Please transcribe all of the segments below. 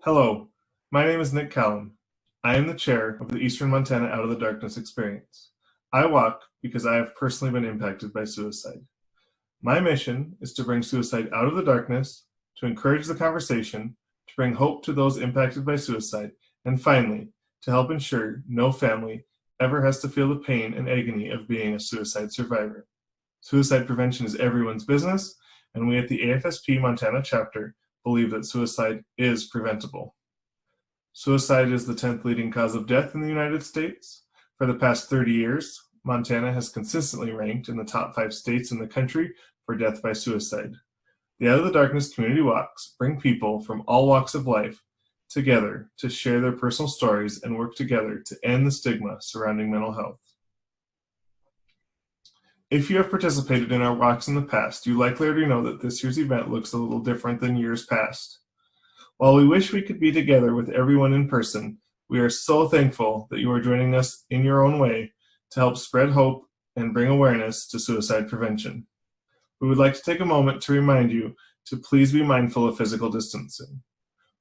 Hello, my name is Nick Callum. I am the chair of the Eastern Montana Out of the Darkness experience. I walk because I have personally been impacted by suicide. My mission is to bring suicide out of the darkness, to encourage the conversation, to bring hope to those impacted by suicide, and finally, to help ensure no family ever has to feel the pain and agony of being a suicide survivor. Suicide prevention is everyone's business, and we at the AFSP Montana chapter believe that suicide is preventable. Suicide is the 10th leading cause of death in the United States. For the past 30 years, Montana has consistently ranked in the top 5 states in the country for death by suicide. The Out of the Darkness community walks bring people from all walks of life together to share their personal stories and work together to end the stigma surrounding mental health. If you have participated in our walks in the past, you likely already know that this year's event looks a little different than years past. While we wish we could be together with everyone in person, we are so thankful that you are joining us in your own way to help spread hope and bring awareness to suicide prevention. We would like to take a moment to remind you to please be mindful of physical distancing.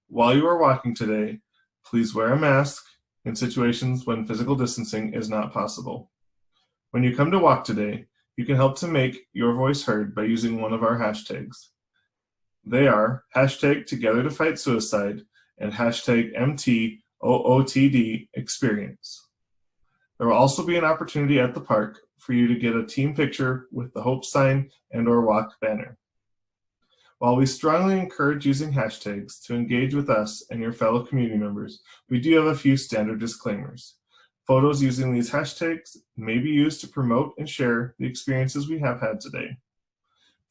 While you are walking today, please wear a mask in situations when physical distancing is not possible. When you come to walk today, you can help to make your voice heard by using one of our hashtags. They are hashtag Together to Fight Suicide and hashtag MTOOTD Experience. There will also be an opportunity at the park for you to get a team picture with the Hope sign and or walk banner. While we strongly encourage using hashtags to engage with us and your fellow community members, we do have a few standard disclaimers. Photos using these hashtags may be used to promote and share the experiences we have had today.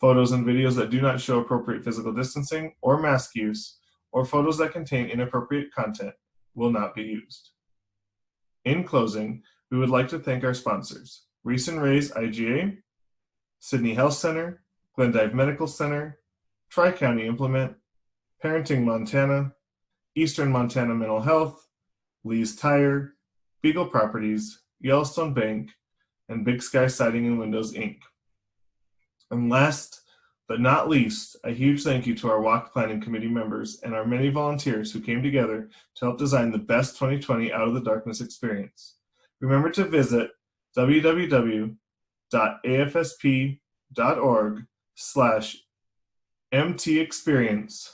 Photos and videos that do not show appropriate physical distancing or mask use, or photos that contain inappropriate content will not be used. In closing, we would like to thank our sponsors, Reese and Ray's IGA, Sydney Health Center, Glendive Medical Center, Tri-County Implement, Parenting Montana, Eastern Montana Mental Health, Lee's Tire, Beagle Properties, Yellowstone Bank, and Big Sky Siding and Windows, Inc. And last but not least, a huge thank you to our walk planning committee members and our many volunteers who came together to help design the best 2020 Out of the Darkness experience. Remember to visit www.afsp.org/mtexperience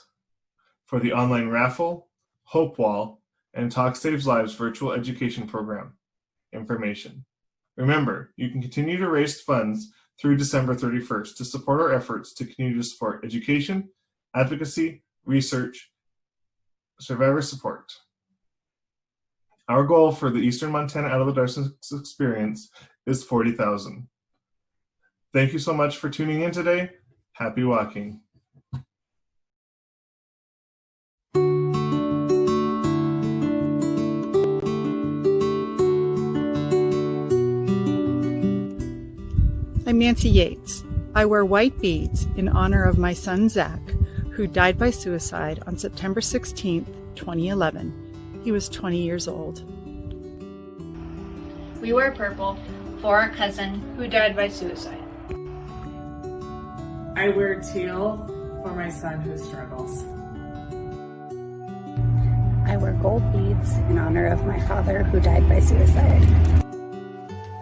for the online raffle, Hope Wall, and Talk Saves Lives virtual education program information. Remember, you can continue to raise funds through December 31st to support our efforts to continue to support education, advocacy, research, survivor support. Our goal for the Eastern Montana Out of the Darkness experience is $40,000. Thank you so much for tuning in today. Happy walking. I'm Nancy Yates. I wear white beads in honor of my son, Zach, who died by suicide on September 16, 2011. He was 20 years old. We wear purple for our cousin who died by suicide. I wear teal for my son who struggles. I wear gold beads in honor of my father who died by suicide.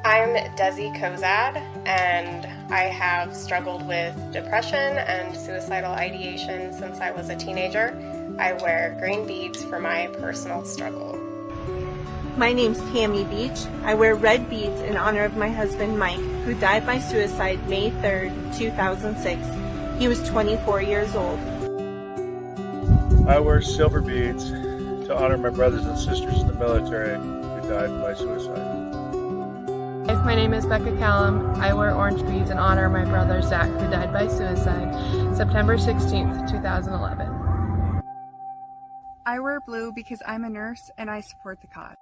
I'm Desi Kozad, and I have struggled with depression and suicidal ideation since I was a teenager. I wear green beads for my personal struggle. My name's Tammy Beach. I wear red beads in honor of my husband Mike, who died by suicide May 3rd, 2006. He was 24 years old. I wear silver beads to honor my brothers and sisters in the military who died by suicide. My name is Becca Callum. I wear orange beads in honor of my brother Zach, who died by suicide September 16th, 2011. I wear blue because I'm a nurse and I support the cause.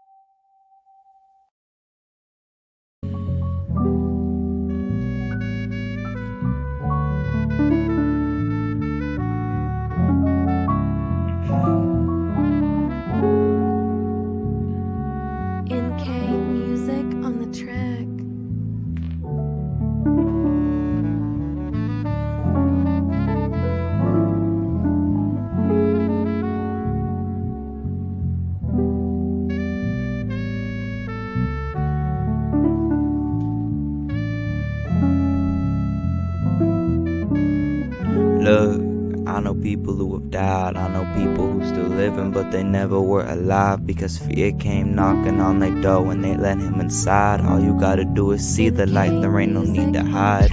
Look, I know people who have died, I know people who still living, but they never were alive because fear came knocking on their door and they let him inside. All you gotta do is see the light, there ain't no need to hide.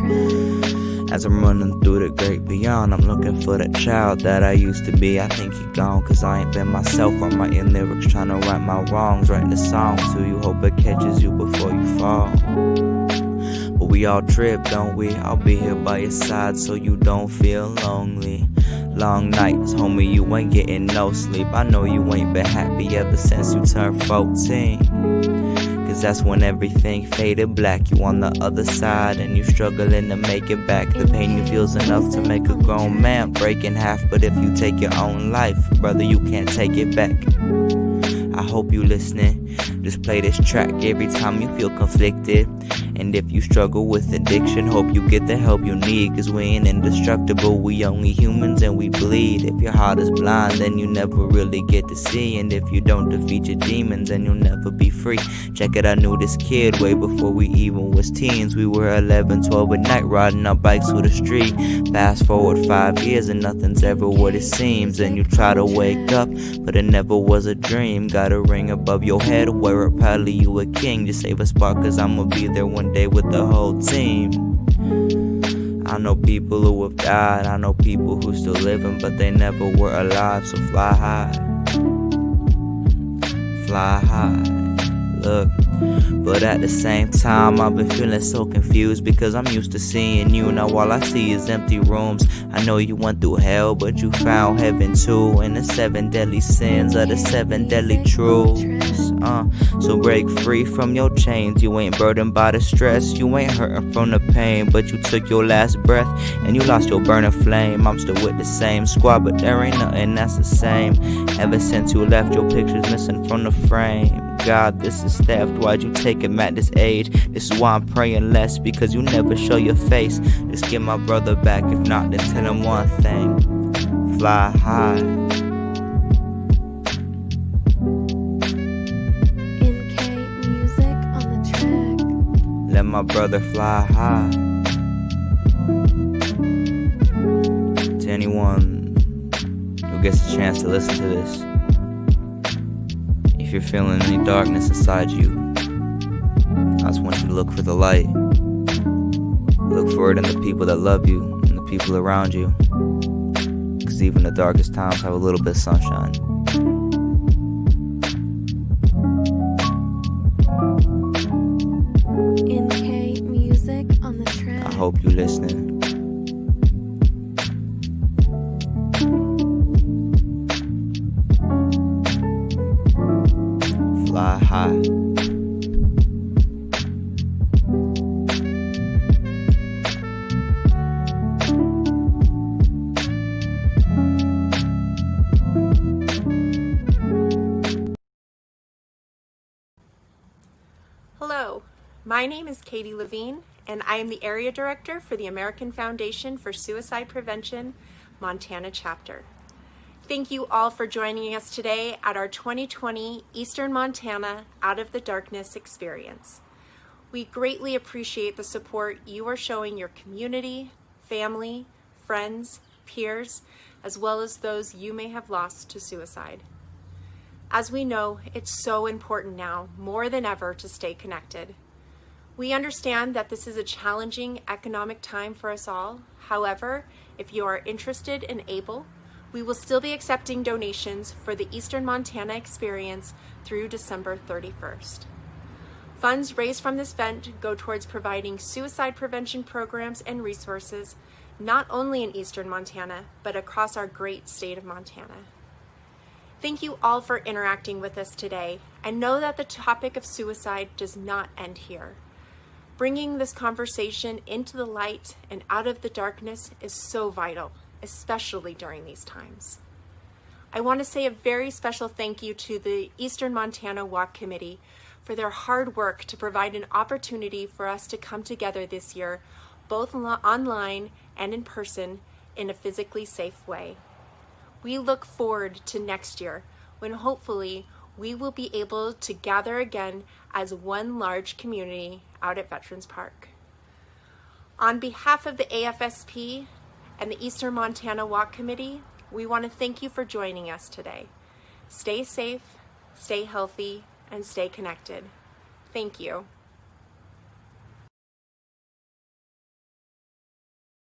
As I'm running through the great beyond, I'm looking for that child that I used to be. I think he gone, cause I ain't been myself. I'm writing lyrics, trying to right my wrongs, writing a song to you, hope it catches you before you fall. But we all trip, don't we? I'll be here by your side so you don't feel lonely. Long nights, homie, you ain't getting no sleep. I know you ain't been happy ever since you turned 14. Cause that's when everything faded black. You on the other side and you struggling to make it back. The pain you feel's enough to make a grown man break in half. But if you take your own life, brother, you can't take it back. I hope you listening. Just play this track every time you feel conflicted. And if you struggle with addiction, hope you get the help you need. Cause we ain't indestructible, we only humans and we bleed. If your heart is blind, then you never really get to see. And if you don't defeat your demons, then you'll never be free. Check it, I knew this kid way before we even was teens. We were 11, 12 at night, riding our bikes through the street. Fast forward 5 years and nothing's ever what it seems. And you try to wake up, but it never was a dream. Got a ring above your head, wear it proudly, you a king. Just save a spark, cause I'ma be there one day with the whole team. I know people who have died, I know people who still living, but they never were alive. So fly high, fly high. Look, but at the same time I've been feeling so confused because I'm used to seeing you. Now all I see is empty rooms. I know you went through hell, but you found heaven too. And the 7 deadly sins are the 7 deadly truths. So break free from your chains. You ain't burdened by the stress, you ain't hurting from the pain, but you took your last breath and you lost your burning flame. I'm still with the same squad, but there ain't nothing that's the same. Ever since you left, your picture's missing from the frame. God, this is theft, why'd you take him at this age? This is why I'm praying less, because you never show your face. Just get my brother back, if not then tell him one thing. Fly high. NK music on the track. Let my brother fly high. To anyone who gets a chance to listen to this, if you're feeling any darkness inside you, I just want you to look for the light. Look for it in the people that love you and the people around you. Cause even the darkest times have a little bit of sunshine. NK music on the track. I hope you listening. Fly high. Hello, my name is Katie Levine, and I am the Area Director for the American Foundation for Suicide Prevention, Montana Chapter. Thank you all for joining us today at our 2020 Eastern Montana Out of the Darkness experience. We greatly appreciate the support you are showing your community, family, friends, peers, as well as those you may have lost to suicide. As we know, it's so important now, more than ever, to stay connected. We understand that this is a challenging economic time for us all. However, if you are interested and able, we will still be accepting donations for the Eastern Montana experience through December 31st. Funds raised from this event go towards providing suicide prevention programs and resources, not only in Eastern Montana, but across our great state of Montana. Thank you all for interacting with us today, and know that the topic of suicide does not end here. Bringing this conversation into the light and out of the darkness is so vital, especially during these times. I want to say a very special thank you to the Eastern Montana Walk Committee for their hard work to provide an opportunity for us to come together this year, both online and in person, in a physically safe way. We look forward to next year, when hopefully we will be able to gather again as one large community out at Veterans Park. On behalf of the AFSP and the Eastern Montana Walk Committee, we want to thank you for joining us today. Stay safe, stay healthy, and stay connected. Thank you.